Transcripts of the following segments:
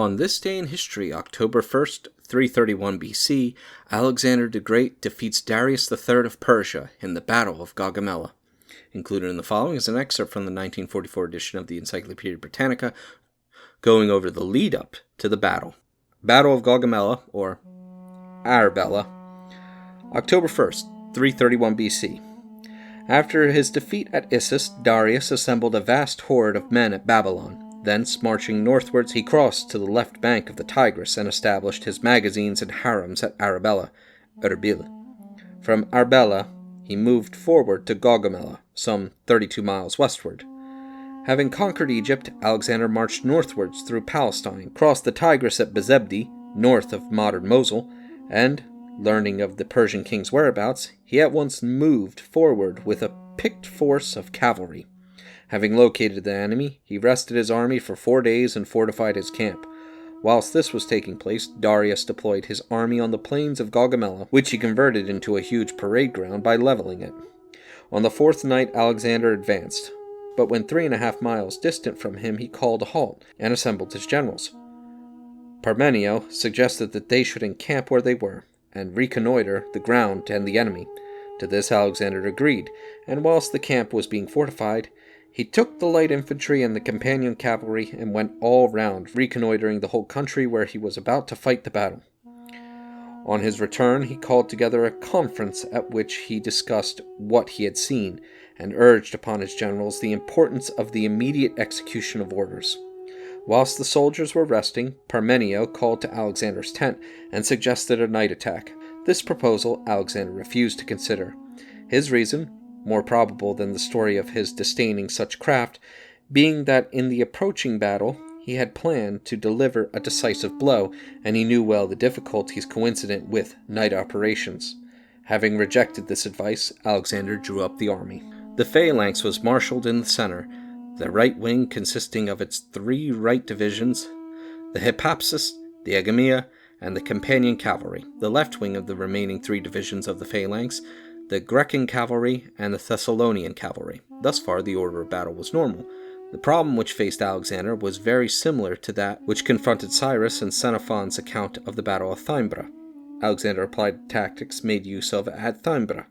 On this day in history, October 1st, 331 BC, Alexander the Great defeats Darius III of Persia in the Battle of Gaugamela. Included in the following is an excerpt from the 1944 edition of the Encyclopedia Britannica, going over the lead-up to the battle. Battle of Gaugamela, or Arbela, October 1st, 331 BC. After his defeat at Issus, Darius assembled a vast horde of men at Babylon. Thence, marching northwards, he crossed to the left bank of the Tigris and established his magazines and harems at Arbela. From Arbela, he moved forward to Gaugamela, some 32 miles westward. Having conquered Egypt, Alexander marched northwards through Palestine, crossed the Tigris at Bezebdi, north of modern Mosul, and, learning of the Persian king's whereabouts, he at once moved forward with a picked force of cavalry. Having located the enemy, he rested his army for 4 days and fortified his camp. Whilst this was taking place, Darius deployed his army on the plains of Gaugamela, which he converted into a huge parade ground by leveling it. On the 4th night, Alexander advanced, but when 3.5 miles distant from him, he called a halt and assembled his generals. Parmenio suggested that they should encamp where they were, and reconnoiter the ground and the enemy. To this Alexander agreed, and whilst the camp was being fortified, he took the light infantry and the companion cavalry and went all round, reconnoitering the whole country where he was about to fight the battle. On his return, he called together a conference at which he discussed what he had seen, and urged upon his generals the importance of the immediate execution of orders. Whilst the soldiers were resting, Parmenio called to Alexander's tent and suggested a night attack. This proposal Alexander refused to consider. His reason, more probable than the story of his disdaining such craft, being that in the approaching battle he had planned to deliver a decisive blow, and he knew well the difficulties coincident with night operations. Having rejected this advice, Alexander drew up the army. The phalanx was marshaled in the center, the right wing consisting of its 3 right divisions, the Hypapsis, the Agamia, and the companion cavalry, the left wing of the remaining 3 divisions of the phalanx, the Grecian cavalry, and the Thessalonian cavalry. Thus far, the order of battle was normal. The problem which faced Alexander was very similar to that which confronted Cyrus in Xenophon's account of the Battle of Thymbra. Alexander applied tactics made use of at Thymbra.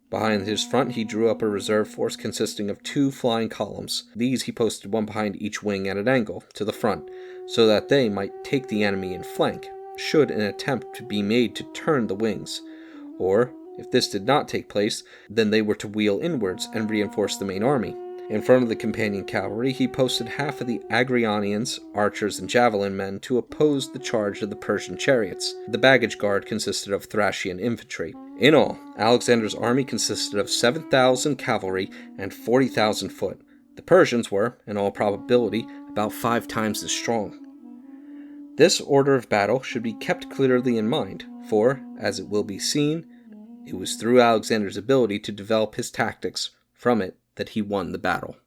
Behind his front, he drew up a reserve force consisting of 2 flying columns. These he posted one behind each wing at an angle to the front, so that they might take the enemy in flank, should an attempt be made to turn the wings. Or, if this did not take place, then they were to wheel inwards and reinforce the main army. In front of the companion cavalry, he posted half of the Agrianians, archers and javelin men, to oppose the charge of the Persian chariots. The baggage guard consisted of Thracian infantry. In all, Alexander's army consisted of 7,000 cavalry and 40,000 foot. The Persians were, in all probability, about 5 times as strong. This order of battle should be kept clearly in mind, for, as it will be seen, it was through Alexander's ability to develop his tactics from it that he won the battle.